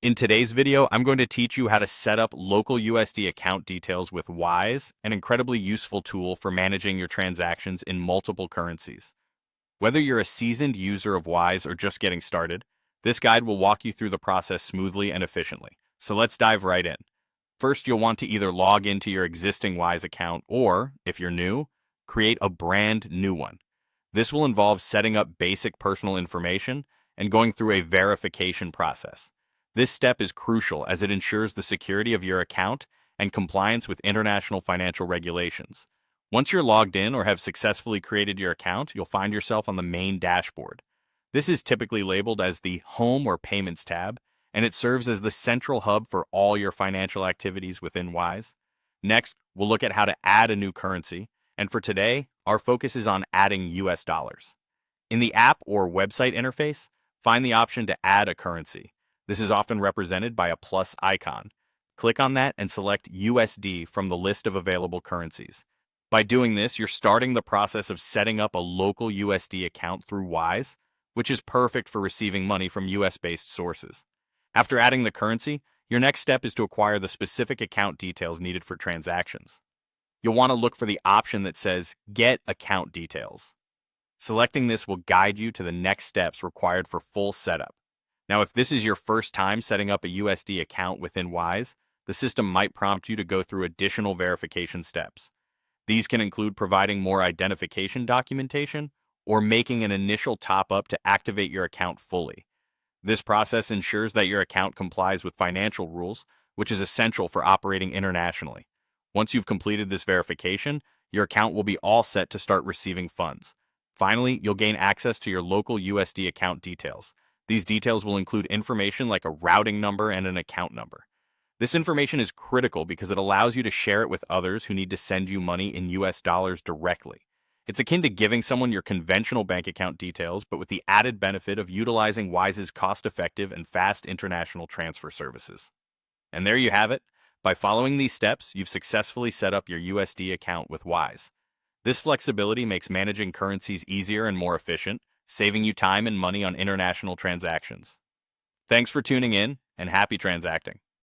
In today's video, I'm going to teach you how to set up local USD account details with Wise, an incredibly useful tool for managing your transactions in multiple currencies. Whether you're a seasoned user of Wise or just getting started, this guide will walk you through the process smoothly and efficiently. So let's dive right in. First, you'll want to either log into your existing Wise account or, if you're new, create a brand new one. This will involve setting up basic personal information and going through a verification process. This step is crucial as it ensures the security of your account and compliance with international financial regulations. Once you're logged in or have successfully created your account, you'll find yourself on the main dashboard. This is typically labeled as the Home or Payments tab, and it serves as the central hub for all your financial activities within Wise. Next, we'll look at how to add a new currency, and for today, our focus is on adding US dollars. In the app or website interface, find the option to add a currency. This is often represented by a plus icon. Click on that and select USD from the list of available currencies. By doing this, you're starting the process of setting up a local USD account through Wise, which is perfect for receiving money from US-based sources. After adding the currency, your next step is to acquire the specific account details needed for transactions. You'll want to look for the option that says Get Account Details. Selecting this will guide you to the next steps required for full setup. Now, if this is your first time setting up a USD account within Wise, the system might prompt you to go through additional verification steps. These can include providing more identification documentation or making an initial top-up to activate your account fully. This process ensures that your account complies with financial rules, which is essential for operating internationally. Once you've completed this verification, your account will be all set to start receiving funds. Finally, you'll gain access to your local USD account details. These details will include information like a routing number and an account number. This information is critical because it allows you to share it with others who need to send you money in US dollars directly. It's akin to giving someone your conventional bank account details, but with the added benefit of utilizing Wise's cost-effective and fast international transfer services. And there you have it. By following these steps, you've successfully set up your USD account with Wise. This flexibility makes managing currencies easier and more efficient, saving you time and money on international transactions. Thanks for tuning in, and happy transacting.